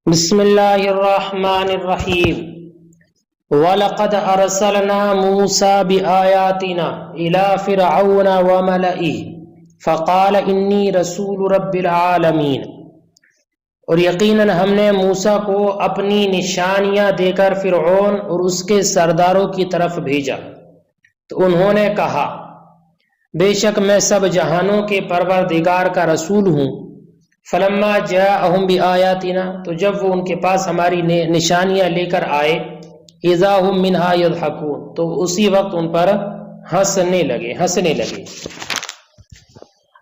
بسم اللہ الرحمن الرحیم وَلَقَدْ أَرْسَلْنَا مُوسَى بِآيَاتِنَا إِلَى فِرْعَوْنَ وَمَلَئِهِ فَقَالَ إِنِّي رَسُولُ رَبِّ الْعَالَمِينَ۔ اور یقیناً ہم نے موسیٰ کو اپنی نشانیاں دے کر فرعون اور اس کے سرداروں کی طرف بھیجا، تو انہوں نے کہا بے شک میں سب جہانوں کے پروردگار کا رسول ہوں۔ فلما جاءہم بآیاتنا، تو جب وہ ان کے پاس ہماری نشانیاں لے کر آئے، اذا ہم منہا یضحکون، تو اسی وقت ان پر ہنسنے لگے۔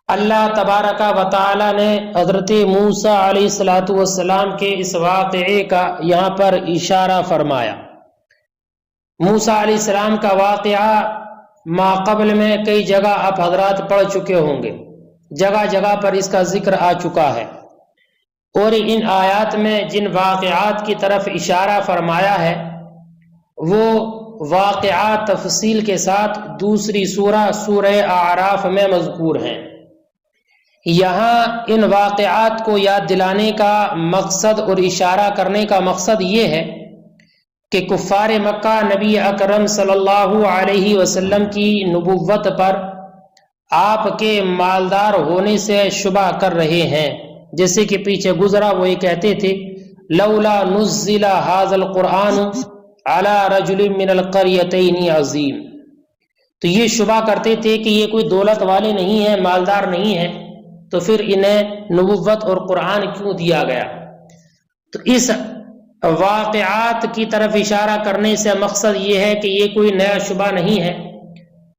اللہ تبارک و تعالی نے حضرت موسیٰ علیہ السلام کے اس واقعے کا یہاں پر اشارہ فرمایا۔ موسیٰ علیہ السلام کا واقعہ ما قبل میں کئی جگہ آپ حضرات پڑھ چکے ہوں گے، جگہ جگہ پر اس کا ذکر آ چکا ہے، اور ان آیات میں جن واقعات کی طرف اشارہ فرمایا ہے وہ واقعات تفصیل کے ساتھ دوسری سورہ اعراف میں مذکور ہیں۔ یہاں ان واقعات کو یاد دلانے کا مقصد اور اشارہ کرنے کا مقصد یہ ہے کہ کفار مکہ نبی اکرم صلی اللہ علیہ وسلم کی نبوت پر آپ کے مالدار ہونے سے شبہ کر رہے ہیں، جیسے کہ پیچھے گزرا وہ یہ کہتے تھے لولا نزل ھذا القرآن علی رجل من القریتین عظیم، تو یہ شبہ کرتے تھے کہ یہ کوئی دولت والے نہیں ہیں، مالدار نہیں ہیں، تو پھر انہیں نبوت اور قرآن کیوں دیا گیا؟ تو اس واقعات کی طرف اشارہ کرنے سے مقصد یہ ہے کہ یہ کوئی نیا شبہ نہیں ہے،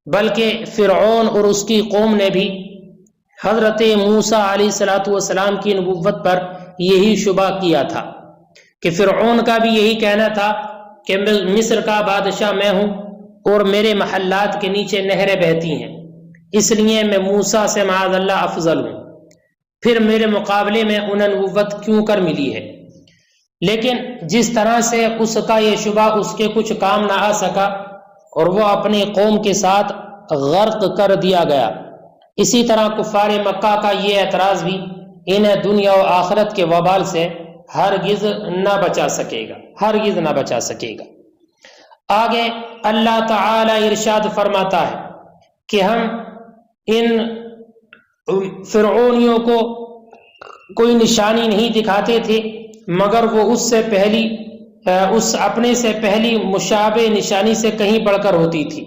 بلکہ فرعون اور اس کی قوم نے بھی حضرت موسیٰ علیہ السلام کی نبوت پر یہی شبہ کیا تھا، کہ فرعون کا بھی یہی کہنا تھا کہ مصر کا بادشاہ میں ہوں اور میرے محلات کے نیچے نہریں بہتی ہیں، اس لیے میں موسیٰ سے معاذ اللہ افضل ہوں، پھر میرے مقابلے میں انہیں نبوت کیوں کر ملی ہے؟ لیکن جس طرح سے اس کا یہ شبہ اس کے کچھ کام نہ آ سکا اور وہ اپنی قوم کے ساتھ غرق کر دیا گیا، اسی طرح کفار مکہ کا یہ اعتراض بھی انہیں دنیا و آخرت کے وبال سے ہرگز نہ بچا سکے گا۔ آگے اللہ تعالی ارشاد فرماتا ہے کہ ہم ان فرعونیوں کو کوئی نشانی نہیں دکھاتے تھے مگر وہ اس اپنے سے پہلی مشابہ نشانی سے کہیں بڑھ کر ہوتی تھی،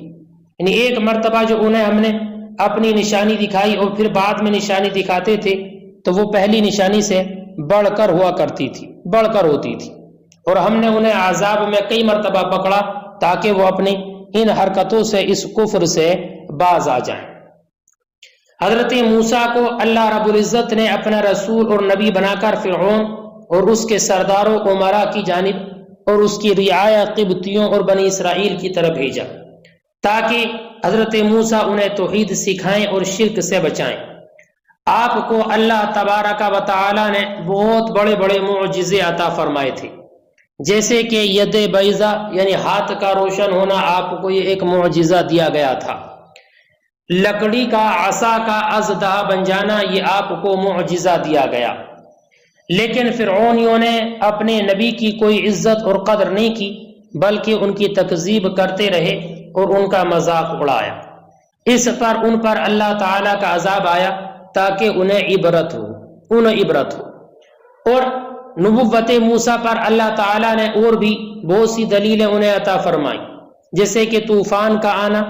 یعنی ایک مرتبہ جو انہیں ہم نے اپنی نشانی دکھائی اور پھر بعد میں نشانی دکھاتے تھے تو وہ پہلی نشانی سے بڑھ کر ہوتی تھی، اور ہم نے انہیں عذاب میں کئی مرتبہ پکڑا تاکہ وہ اپنی ان حرکتوں سے اس کفر سے باز آ جائیں۔ حضرت موسیٰ کو اللہ رب العزت نے اپنا رسول اور نبی بنا کر فرعون اور اس کے سرداروں امراء کی جانب اور اس کی رعایا قبطیوں اور بنی اسرائیل کی طرف بھیجا تاکہ حضرت موسیٰ انہیں توحید سکھائیں اور شرک سے بچائیں۔ آپ کو اللہ تبارک و تعالی نے بہت بڑے بڑے معجزے عطا فرمائے تھے، جیسے کہ ید بیضا یعنی ہاتھ کا روشن ہونا، آپ کو یہ ایک معجزہ دیا گیا تھا۔ لکڑی کا عصا کا اژدہا بن جانا، یہ آپ کو معجزہ دیا گیا۔ لیکن فرعونیوں نے اپنے نبی کی کوئی عزت اور قدر نہیں کی، بلکہ ان کی تکذیب کرتے رہے اور ان کا مذاق اڑایا۔ اس پر ان پر اللہ تعالیٰ کا عذاب آیا تاکہ انہیں عبرت ہو۔ اور نبوت موسیٰ پر اللہ تعالیٰ نے اور بھی بہت سی دلیلیں انہیں عطا فرمائیں، جیسے کہ طوفان کا آنا،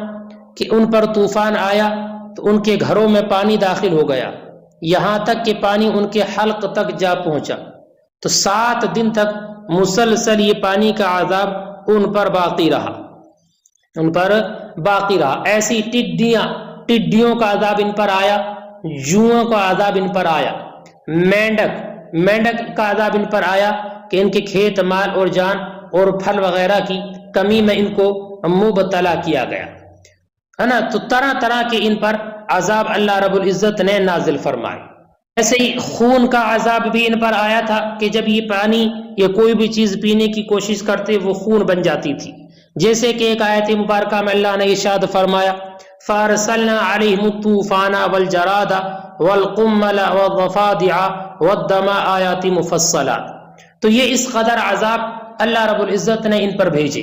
کہ ان پر طوفان آیا تو ان کے گھروں میں پانی داخل ہو گیا، یہاں تک کہ پانی ان کے حلق تک جا پہنچا، تو 7 دن تک مسلسل یہ پانی کا عذاب ان پر باقی رہا۔ ایسی ٹڈیوں کا عذاب ان پر آیا، جوؤں کا عذاب ان پر آیا، مینڈک کا عذاب ان پر آیا کہ ان کے کھیت مال اور جان اور پھل وغیرہ کی کمی میں ان کو مبتلا کیا گیا ہے نا۔ تو طرح طرح کے ان پر عذاب اللہ رب العزت نے نازل فرمائے۔ ایسے ہی خون کا عذاب بھی ان پر آیا تھا کہ جب یہ پانی یا کوئی بھی چیز پینے کی کوشش کرتے وہ خون بن جاتی تھی، جیسے کہ ایک آیت مبارکہ میں اللہ نے ارشاد فرمایا فَأَرْسَلْنَا عَلَيْهِمُ الطُّوفَانَ وَالْجَرَادَ وَالْقُمَّلَ وَالضَّفَادِعَ وَالدَّمَ آیات مفصلات۔ تو یہ اس قدر عذاب اللہ رب العزت نے ان پر بھیجے.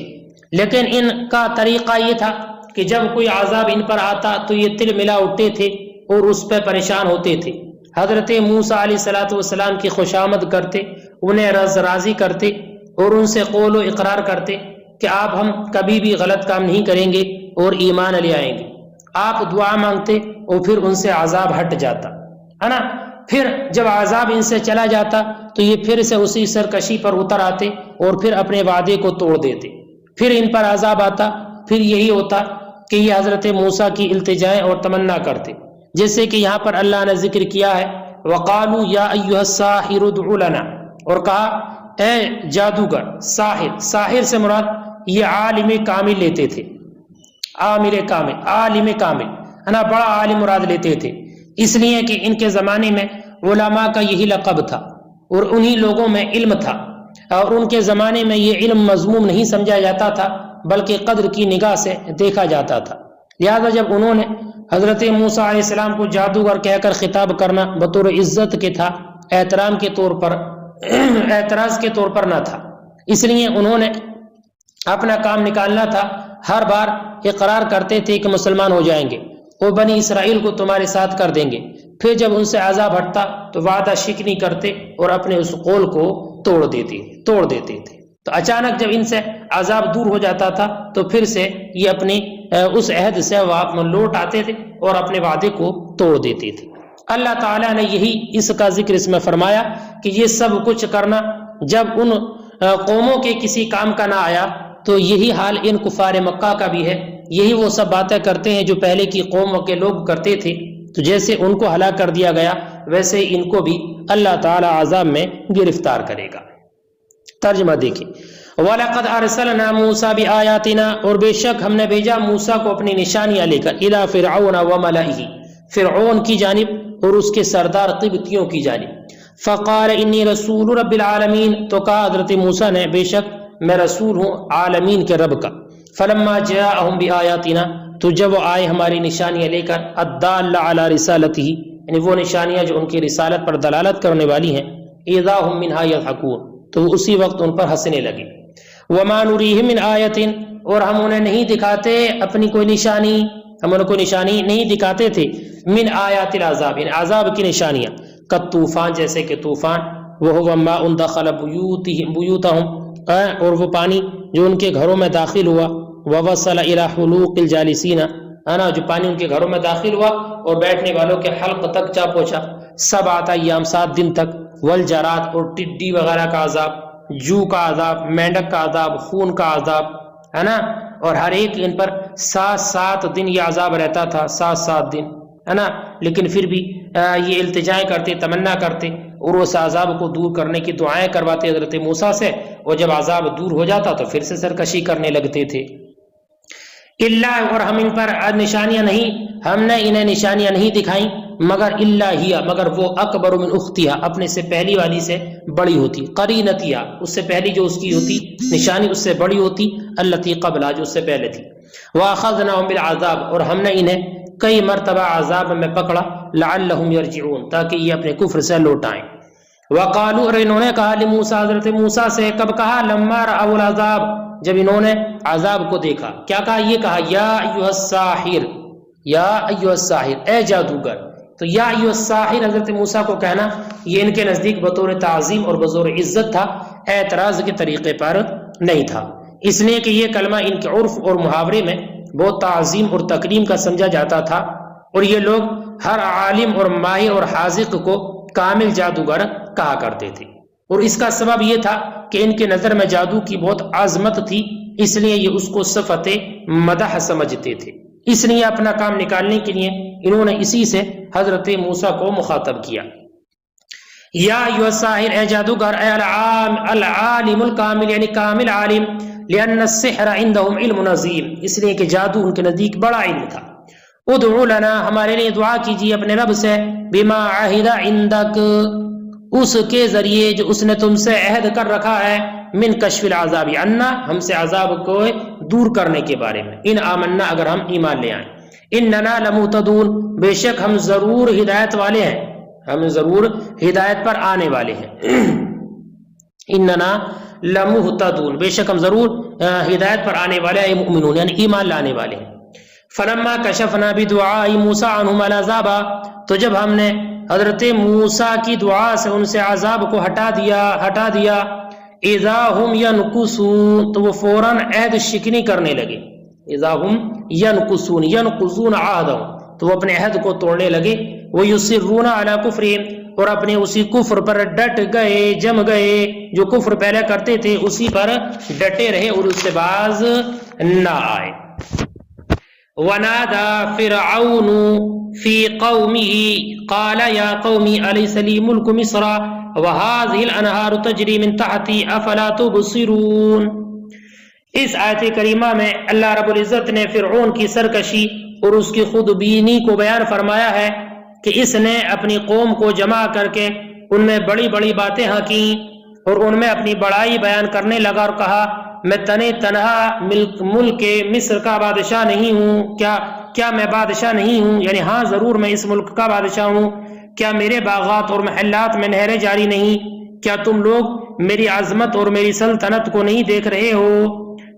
لیکن ان کا طریقہ یہ تھا کہ جب کوئی عذاب ان پر آتا تو یہ تل ملا اٹھتے تھے اور اس پہ پریشان ہوتے تھے. حضرت موسیٰ علیہ السلام کی خوشامد کرتے، انہیں راضی کرتے اور ان سے قول و اقرار کرتے کہ آپ ہم کبھی بھی غلط کام نہیں کریں گے اور ایمان لے آئیں گے. آپ دعا مانگتے اور پھر ان سے عذاب ہٹ جاتا ہے نا. پھر جب عذاب ان سے چلا جاتا تو یہ پھر سے اسی سرکشی پر اتر آتے اور پھر اپنے وعدے کو توڑ دیتے. پھر ان پر عذاب آتا، پھر یہی ہوتا کہ یہ حضرت موسیٰ کی التجائیں اور تمنا کرتے، جیسے کہ یہاں پر اللہ نے ذکر کیا ہے وَقَالُوا يَا أَيُّهَا السَّاحِرُ ادْعُ لَنَا، اور کہا اے جادوگر، ساحر سے مراد یہ عالم کامل لیتے تھے، عالم کامل ہے نا، بڑا عالم مراد لیتے تھے، اس لیے کہ ان کے زمانے میں علماء کا یہی لقب تھا اور انہی لوگوں میں علم تھا، اور ان کے زمانے میں یہ علم مذموم نہیں سمجھا جاتا تھا بلکہ قدر کی نگاہ سے دیکھا جاتا تھا. لہذا جب انہوں نے حضرت موسیٰ علیہ السلام کو جادوگر کہہ کر خطاب کرنا بطور عزت کے تھا، احترام کے طور پر، اعتراض کے طور پر نہ تھا. اس لیے انہوں نے اپنا کام نکالنا تھا. ہر بار اقرار کرتے تھے کہ مسلمان ہو جائیں گے اور بنی اسرائیل کو تمہارے ساتھ کر دیں گے. پھر جب ان سے عذاب ہٹتا تو وعدہ شکنی کرتے اور اپنے اس قول کو توڑ دیتے تھے. تو اچانک جب ان سے عذاب دور ہو جاتا تھا تو پھر سے یہ اپنی اس عہد سے لوٹ آتے تھے اور اپنے وعدے کو توڑ دیتے تھے. اللہ تعالیٰ نے یہی اس کا ذکر اس میں فرمایا کہ یہ سب کچھ کرنا جب ان قوموں کے کسی کام کا نہ آیا تو یہی حال ان کفار مکہ کا بھی ہے. یہی وہ سب باتیں کرتے ہیں جو پہلے کی قوموں کے لوگ کرتے تھے. تو جیسے ان کو ہلاک کر دیا گیا ویسے ان کو بھی اللہ تعالیٰ عذاب میں گرفتار کرے گا. ترجمہ دیکھیں، وَلَقَدْ أَرْسَلْنَا مُوسَىٰ بِآيَاتِنَا، اور بے شک ہم نے بھیجا موسیٰ کو اپنی نشانیاں لے کر، إِلَىٰ فِرْعَوْنَ وَمَلَئِهِ، فرعون کی جانب اور اس کے سردار قبطیوں کی جانب. فَقَالَ إِنِّي رَسُولُ رَبِّ الْعَالَمِينَ، تو کہا حضرت موسیٰ نے بے شک میں رسول ہوں عالمین کے رب کا. فَلَمَّا جَاءَهُم بِآيَاتِنَا، تو جب وہ آئے ہماری نشانیاں لے کر، الدالة علی رسالتہ، یعنی وہ نشانیاں جو ان کی رسالت پر دلالت کرنے والی ہیں، اذا هم منها يضحكون، تو اسی وقت ان پر ہنسنے لگے. وما نریہم من آیت، اور ہم انہیں نہیں دکھاتے اپنی کوئی نشانی، ہم انہیں کوئی نشانی نہیں دکھاتے تھے، من آیات العذاب، ان عذاب کی نشانیاں، کالطوفان، جیسے کہ طوفان، وهو ماء دخل بیوتہم، اور وہ پانی جو ان کے گھروں میں داخل ہوا، ووصل الى حلوق الجالسین، جو پانی ان کے گھروں میں داخل ہوا اور بیٹھنے والوں کے حلق تک جا پہنچا. 7 ایام، 7 دن تک. والجرات، اور ٹڈی وغیرہ کا عذاب، جو کا عذاب، مینڈک کا عذاب، خون کا عذاب ہے نا، اور ہر ایک ان پر 7 دن یہ عذاب رہتا تھا، 7 دن ہے نا. لیکن پھر بھی یہ التجائیں کرتے، تمنا کرتے اور اس عذاب کو دور کرنے کی دعائیں کرواتے حضرت موسیٰ سے، اور جب عذاب دور ہو جاتا تو پھر سے سرکشی کرنے لگتے تھے. اللہ، اور ہم ان پر نشانیاں نہیں، ہم نے انہیں نشانیاں نہیں دکھائیں مگر اللہ ہی، مگر وہ اکبر من اختہا، اپنے سے پہلی والی سے بڑی ہوتی، قرینتیا، اس سے پہلی جو اس کی ہوتی نشانی اس سے بڑی ہوتی، التی قبلہ، جو اس سے پہلے تھی. واخذناہم بالعذاب، اور ہم نے انہیں کئی مرتبہ عذاب میں پکڑا، لعلہم یرجعون، تاکہ یہ اپنے کفر سے لوٹ آئیں. وقالوا، اور انہوں نے کہا لموسیٰ، حضرت موسیٰ سے کب کہا، لما رأوا العذاب، جب انہوں نے عذاب کو دیکھا. کیا کہا؟ یہ کہا یا ایھا الساحر، یا ایھا الساحر، اے جادوگر. تو یا ایھا الساحر حضرت موسیٰ کو کہنا یہ ان کے نزدیک بطور تعظیم اور بطور عزت تھا، اعتراض کے طریقے پر نہیں تھا، اس لیے کہ یہ کلمہ ان کے عرف اور محاورے میں بہت تعظیم اور تکریم کا سمجھا جاتا تھا، اور یہ لوگ ہر عالم اور ماہر اور حاذق کو کامل جادوگر کہا کرتے تھے. اور اس کا سبب یہ تھا کہ ان کے نظر میں جادو کی بہت عظمت تھی، اس لیے یہ اس کو صفت مدح سمجھتے تھے. اس لیے اپنا کام نکالنے کے لیے انہوں نے اسی سے حضرت موسیٰ کو مخاطب کیا. یا ایھا الساحر، اے جادوگر، اے العالم الکامل، یعنی کامل عالم، لأن السحر عندهم علم عظیم، اس لیے کہ جادو ان کے نزدیک بڑا علم تھا. ادعو لنا، ہمارے لیے دعا کیجیے اپنے رب سے، بما عہد عندک، اس کے ذریعے جو اس نے تم سے عہد کر رکھا ہے، من کشف العذاب عنا، ہم سے عذاب کو دور کرنے کے بارے میں، ان آمنا، اگر ہم ایمان لے آئیں، اننا لمہتدون، بے شک ہم ضرور ہدایت والے ہیں، ہم ضرور ہدایت پر آنے والے ہیں. اننا لمہتدون، بے شک ہم ضرور ہدایت پر آنے والے ہیں، مؤمنون یعنی ایمان لانے والے ہیں۔ فلما کشفنا بدعاء موسیٰ عنہم العذاب، تو جب ہم نے حضرت موسیٰ کی دعا سے ان سے عذاب کو ہٹا دیا اذا ہم ینکثون، تو وہ فوراً عہد شکنی کرنے لگے، اذا ہم ینقضون عہدہم، تو وہ اپنے عہد کو توڑنے لگے، ویصرون علی کفرہم، اور اپنے اسی کفر پر ڈٹ گئے، جم گئے، جو کفر پہلے کرتے تھے اسی پر ڈٹے رہے اور اس سے باز نہ آئے۔ وَنَادَى فِرْعَوْنُ فِي قَوْمِهِ قَالَ يَا قَوْمِ أَلَيْسَ لِي مُلْكُ مِصْرَ وَهَٰذِهِ الْأَنْهَارُ تَجْرِي مِن تَحْتِي أَفَلَا تُبْصِرُونَ۔ اس آیت کریمہ میں اللہ رب العزت نے فرعون کی سرکشی اور اس کی خودبینی کو بیان فرمایا ہے کہ اس نے اپنی قوم کو جمع کر کے ان میں بڑی بڑی باتیں کی اور ان میں اپنی بڑائی بیان کرنے لگا اور کہا میں تنہا ملک مصر کا بادشاہ نہیں ہوں، کیا میں بادشاہ نہیں ہوں؟ یعنی ہاں ضرور میں اس ملک کا بادشاہ ہوں، کیا میرے باغات اور محلات میں نہریں جاری نہیں؟ کیا تم لوگ میری عظمت اور میری سلطنت کو نہیں دیکھ رہے ہو؟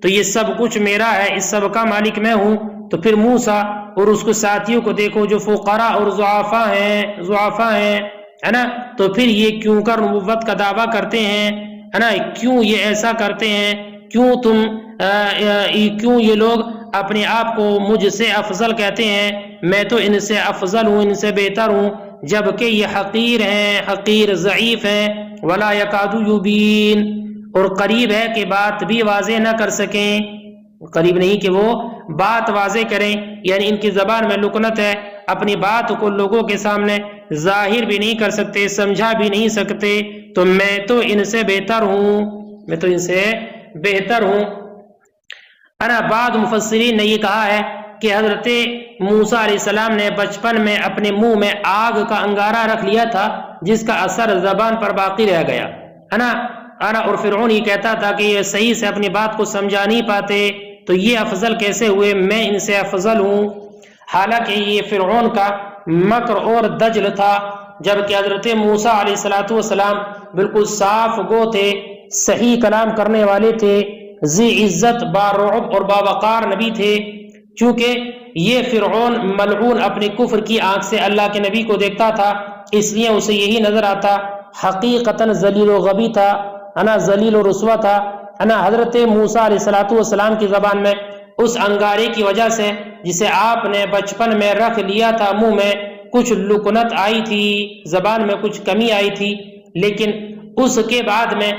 تو یہ سب کچھ میرا ہے، اس سب کا مالک میں ہوں۔ تو پھر موسیٰ اور اس کے ساتھیوں کو دیکھو جو فقراء اور ضعفاء ہیں ہے نا، تو پھر یہ کیوں کر نبوت کا دعویٰ کرتے ہیں، ہے نا، کیوں یہ ایسا کرتے ہیں، کیوں یہ لوگ اپنے آپ کو مجھ سے افضل کہتے ہیں، میں تو ان سے افضل ہوں، ان سے بہتر ہوں، جبکہ یہ حقیر ہیں، حقیر ضعیف ہیں، ولا یکاد یبین، اور قریب ہے کہ بات بھی واضح نہ کر سکیں، قریب نہیں کہ وہ بات واضح کریں، یعنی ان کی زبان میں لکنت ہے، اپنی بات کو لوگوں کے سامنے ظاہر بھی نہیں کر سکتے، سمجھا بھی نہیں سکتے، تو میں تو ان سے بہتر ہوں۔ انا بعض مفسرین نے یہ کہا ہے کہ حضرت موسیٰ علیہ السلام نے بچپن میں اپنے منہ میں آگ کا انگارہ رکھ لیا تھا جس کا اثر زبان پر باقی رہ گیا، انا اور فرعون یہ کہتا تھا کہ یہ صحیح سے اپنی بات کو سمجھا نہیں پاتے، تو یہ افضل کیسے ہوئے، میں ان سے افضل ہوں۔ حالانکہ یہ فرعون کا مکر اور دجل تھا، جبکہ حضرت موسیٰ علیہ السلام بالکل صاف گو تھے، صحیح کلام کرنے والے تھے، ذی عزت بارعب اور باوقار نبی تھے۔ چونکہ یہ فرعون ملعون اپنی کفر کی آنکھ سے اللہ کے نبی کو دیکھتا تھا، اس لیے اسے یہی نظر آتا، حقیقتاً ذلیل و غبی تھا، ذلیل و رسوا تھا۔ حضرت موسیٰ علیہ السلام کی زبان میں اس انگارے کی وجہ سے جسے آپ نے بچپن میں رکھ لیا تھا منہ میں کچھ لکنت آئی تھی، زبان میں کچھ کمی آئی تھی، لیکن اس کے بعد میں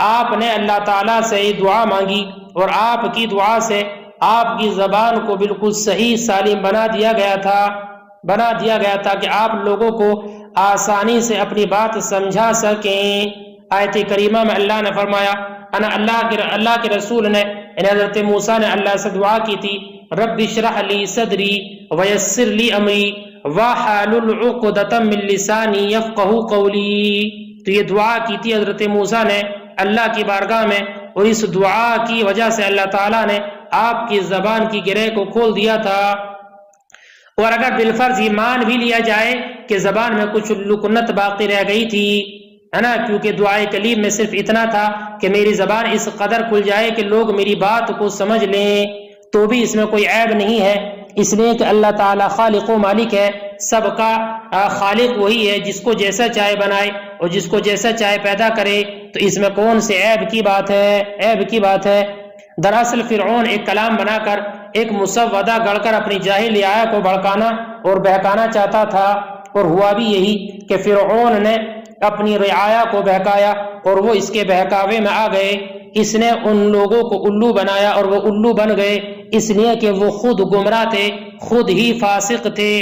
آپ نے اللہ تعالیٰ سے دعا مانگی اور آپ کی دعا سے آپ کی زبان کو بالکل صحیح سالم بنا دیا گیا تھا کہ آپ لوگوں کو آسانی سے اپنی بات سمجھا سکیں۔ آیت کریمہ میں اللہ نے فرمایا، اللہ کے رسول نے حضرت موسیٰ نے اللہ سے دعا کی تھی، رب اشرح لی صدری ویسر لی امری واحلل عقدۃ من لسانی یفقہوا قولی۔ تو یہ دعا کی تھی حضرت موسیٰ نے اللہ کی بارگاہ میں، اور اس دعا کی وجہ سے اللہ تعالیٰ نے آپ کی زبان کی گرہ کو کھول دیا تھا۔ اور اگر بالفرض یہ مان بھی لیا جائے کہ زبان میں کچھ لکنت باقی رہ گئی تھی، ہے نا، کیونکہ دعائے کلیم میں صرف اتنا تھا کہ میری زبان اس قدر کھل جائے کہ لوگ میری بات کو سمجھ لیں، تو بھی اس میں کوئی عیب نہیں ہے، اس لیے کہ اللہ تعالیٰ خالق و مالک ہے، سب کا خالق وہی ہے، جس کو جیسا چاہے بنائے اور جس کو جیسا چاہے پیدا کرے، تو اس میں کون سے عیب کی بات ہے۔ دراصل فرعون ایک کلام بنا کر ایک مسودہ گڑھ کر اپنی جاہل رعایا کو بھڑکانا اور بہکانا چاہتا تھا، اور ہوا بھی یہی کہ فرعون نے اپنی رعایا کو بہکایا اور وہ اس کے بہکاوے میں آ گئے، اس نے ان لوگوں کو الو بنایا اور وہ الو بن گئے، اس لیے کہ وہ خود گمراہ تھے، خود ہی فاسق تھے۔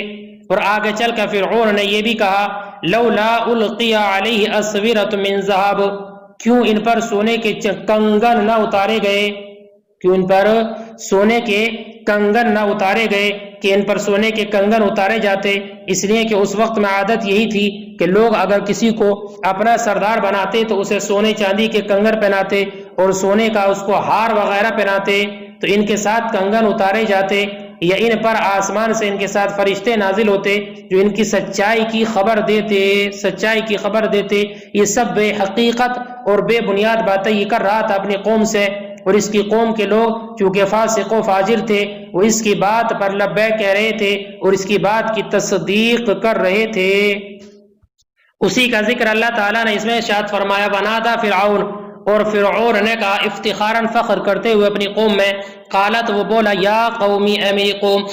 اور آگے چل کر فرعون نے یہ بھی کہا، لولا القی علیہ اسورۃ من ذہب، کیوں ان پر سونے کے کنگن نہ اتارے گئے، کہ ان پر سونے کے کنگن اتارے جاتے، اس لیے کہ اس وقت میں عادت یہی تھی کہ لوگ اگر کسی کو اپنا سردار بناتے تو اسے سونے چاندی کے کنگن پہناتے اور سونے کا اس کو ہار وغیرہ پہناتے، تو ان کے ساتھ کنگن اتارے جاتے۔ یا ان پر آسمان سے ان کے ساتھ فرشتے نازل ہوتے جو ان کی سچائی کی خبر دیتے یہ سب بے حقیقت اور بے بنیاد باتیں یہ کر رہا تھا اپنی قوم سے، اور اس کی قوم کے لوگ چونکہ فاسق و فاجر تھے وہ اس کی بات پر لبیک کہہ رہے تھے اور اس کی بات کی تصدیق کر رہے تھے۔ اسی کا ذکر اللہ تعالیٰ نے اس میں ارشاد فرمایا ونادى فرعون، اور فرعون نے کہا افتخاراً فخر کرتے ہوئے اپنی قوم میں، قالت وہ بولا یا قومی اے میری قوم،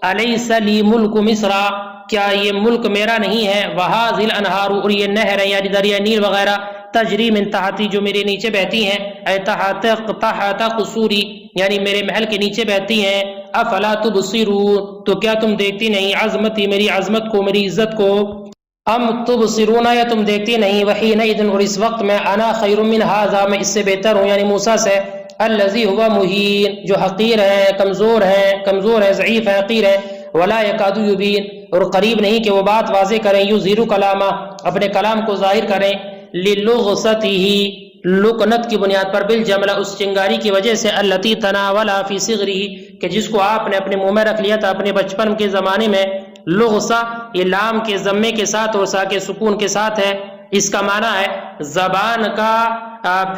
الیس لی ملک مصر، کیا یہ ملک میرا نہیں ہے، وہذی الانہار، اور یہ نہر ہے یعنی دریا نیل وغیرہ، تجری من تحتی جو میرے نیچے بہتی ہیں، اے تحت قصوری یعنی میرے محل کے نیچے بہتی ہیں، افلا تبصرون تو کیا تم دیکھتی نہیں عظمتی میری عظمت کو میری عزت کو، ام تبصرون یا تم دیکھتی نہیں، وحینئذ اور اس وقت میں انا خیر من ھذا میں اس سے بہتر ہوں یعنی موسیٰ سے، الذی ہوا مہین جو حقیر ہے کمزور ہے ضعیف ہے حقیر ہے، ولا یکاد یبین اور قریب نہیں کہ وہ بات واضح کریں، یظہر کلامہ اپنے کلام کو ظاہر کریں، للغصتہ لکنت کی بنیاد پر بالجملہ اس چنگاری کی وجہ سے، التی تناولا فی صغرہ کہ جس کو آپ نے اپنے منہ میں رکھ لیا تھا اپنے بچپن کے زمانے میں، لغصہ یہ لام کے ضمے کے ساتھ اور سا کے سکون کے ساتھ ہے، اس کا معنی ہے زبان کا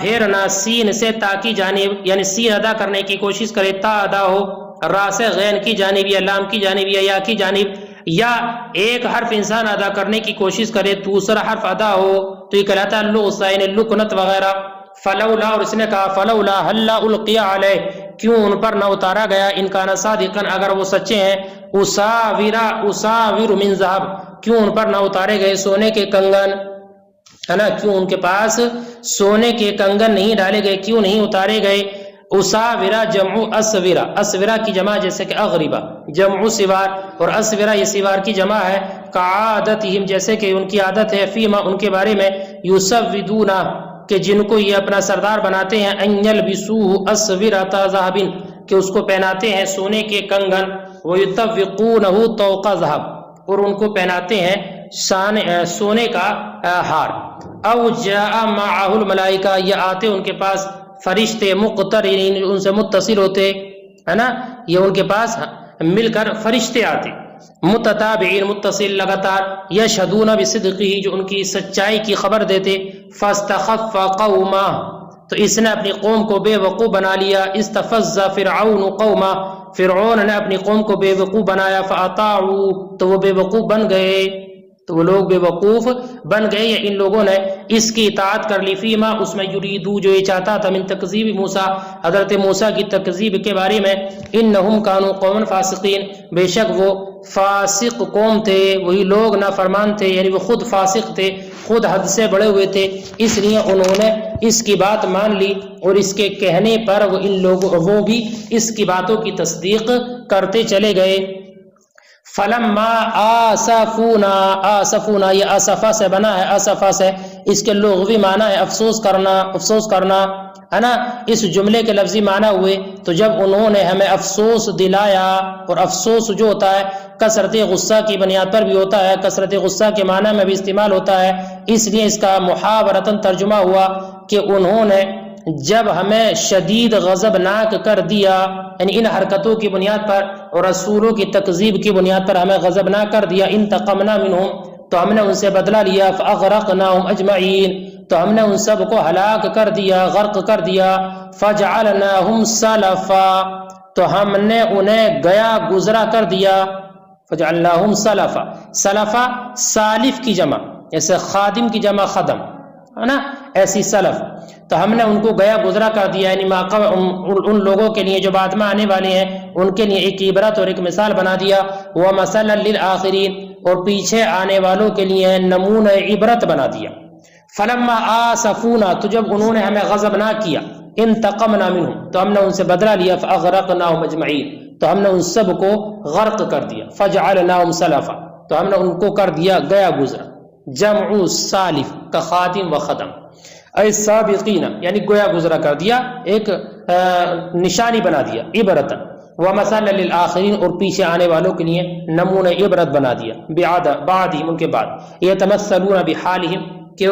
پھیرنا سین سے تا کی جانب یعنی سین ادا کرنے کی کوشش کرے، تا ادا ہو، را سے غین کی جانب یا لام کی جانب یا کی جانب، یا ایک حرف انسان ادا کرنے کی کوشش کرے دوسرا حرف ادا ہو تو یہ کہلاتا ہے لغصہ یعنی لکنت وغیرہ۔ فلولا اور اس نے کہا فلولا حل القی علیہ کیوں ان پر نہ اتارا گیا، ان کا صادقاً اگر وہ سچے ہیں، اساور من ذهب کیوں ان پر نہ اتارے گئے سونے کے کنگن، ہے نا، کیوں ان کے پاس سونے کے کنگن نہیں ڈالے گئے، کیوں نہیں اتارے گئے۔ اساورہ جمع اسورہ، اسورہ کی جمع جیسے کہ اغربہ جمع سوار، اور اسورہ یہ سوار کی جمع ہے، کعادتہم جیسے کہ ان کی عادت ہے، فیما ان کے بارے میں، یسودون کہ جن کو یہ اپنا سردار بناتے ہیں، ان یلبسوہ اسورۃ ذہب کہ اس کو پہناتے ہیں سونے کے کنگن، ویطوقونہ طوق ذہب اور ان کو پہناتے ہیں سونے کا ہار، او جاء معہ الملائکہ یہ آتے ان کے پاس فرشتے مقترنین ان سے متصل ہوتے، ہے نا، یہ ان کے پاس مل کر فرشتے آتے، متتابعین متصل لگاتار، یشہدون بصدقہ جو ان کی سچائی کی خبر دیتے، فاستخف قومہ تو اس نے اپنی قوم کو بے وقوف بنا لیا، استفز فرعون قومہ فرعون نے اپنی قوم کو بے وقوف بنایا، فاطاعوا تو وہ بے وقوف بن گئے، تو وہ لوگ بے وقوف بن گئے یا ان لوگوں نے اس کی اطاعت کر لی، فیما اس میں یریدو جو یہ چاہتا تھا، من تکذیب موسیٰ حضرت موسیٰ کی تکذیب کے بارے میں، انہم کانوا قوما فاسقین بے شک وہ فاسق قوم تھے، وہی لوگ نافرمان تھے یعنی وہ خود فاسق تھے، خود حد سے بڑے ہوئے تھے، اس لیے انہوں نے اس کی بات مان لی اور اس کے کہنے پر وہ بھی اس کی باتوں کی تصدیق کرتے چلے گئے۔ فلما آسفونا یہ آسفا سے بنا ہے، آسفا سے اس کے لغوی معنی ہے افسوس کرنا ہے نا، اس جملے کے لفظی معنی ہوئے تو جب انہوں نے ہمیں افسوس دلایا، اور افسوس جو ہوتا ہے کثرت غصہ کی بنیاد پر بھی ہوتا ہے، کثرت غصہ کے معنی میں بھی استعمال ہوتا ہے، اس لیے اس کا محاورتاً ترجمہ ہوا کہ انہوں نے جب ہمیں شدید غضبناک کر دیا، یعنی ان حرکتوں کی بنیاد پر اور رسولوں کی تکذیب کی بنیاد پر ہمیں غضبناک کر دیا، انتقمنا منہم تو ہم نے ان سے بدلہ لیا، فاغرقناہم اجمعین تو ہم نے ان سب کو ہلاک کر دیا، غرق کر دیا، فجعلناہم سلفا تو ہم نے انہیں گیا گزرا کر دیا، فجعلناہم سلفا، سلفا سالف کی جمع جیسے خادم کی جمع خدم ہے نا، ایسی سلف تو ہم نے ان کو گیا گزرا کر دیا، یعنی ان لوگوں کے لیے جو بعد میں آنے والے ہیں ان کے لیے ایک عبرت اور ایک مثال بنا دیا، ومثلا للآخرین اور پیچھے آنے والوں کے لیے نمونہ عبرت بنا دیا۔ فلما آسفونا تو جب انہوں نے ہمیں غضبناک کیا، انتقمنا منہم تو ہم نے ان سے بدلہ لیا، فاغرقناہم اجمعین تو ہم نے ان سب کو غرق کر دیا، فجعلناہم سلفا تو ہم نے ان کو کر دیا گیا گزرا، جمع سالف کا خادم و خدم، اے سابقین یعنی گویا گزرا کر دیا، ایک نشانی بنا دیا، عبرت، ومثلا للآخرین اور پیچھے آنے والوں کے لیے نمونہ عبرت بنا دیا، بعدہم ان کے بعد، یتمثلون بحالہم کہ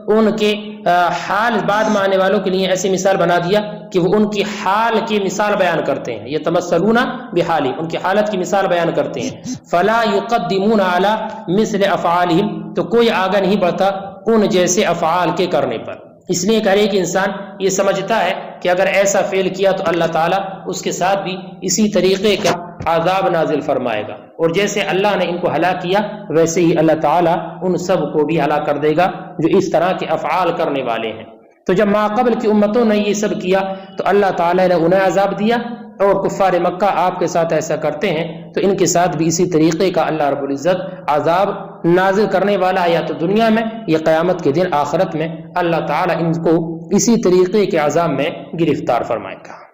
ان کے حال بعد میں آنے والوں کے لیے ایسی مثال بنا دیا کہ وہ ان کی حال کی مثال بیان کرتے ہیں، یہ تمثلون بحالی، ان کی حالت کی مثال بیان کرتے ہیں۔ فلا یقدمون علی مثل افعالہم، تو کوئی آگے نہیں بڑھتا ان جیسے افعال کے کرنے پر، اس لیے کہ ہر ایک انسان یہ سمجھتا ہے کہ اگر ایسا فعل کیا تو اللہ تعالیٰ اس کے ساتھ بھی اسی طریقے کا عذاب نازل فرمائے گا، اور جیسے اللہ نے ان کو ہلاک کیا ویسے ہی اللہ تعالیٰ ان سب کو بھی ہلاک کر دے گا جو اس طرح کے افعال کرنے والے ہیں۔ تو جب ماقبل کی امتوں نے یہ سب کیا تو اللہ تعالیٰ نے انہیں عذاب دیا، اور کفار مکہ آپ کے ساتھ ایسا کرتے ہیں تو ان کے ساتھ بھی اسی طریقے کا اللہ رب العزت عذاب نازل کرنے والا ہے، یا تو دنیا میں یا قیامت کے دن آخرت میں اللہ تعالیٰ ان کو اسی طریقے کے عذاب میں گرفتار فرمائے گا۔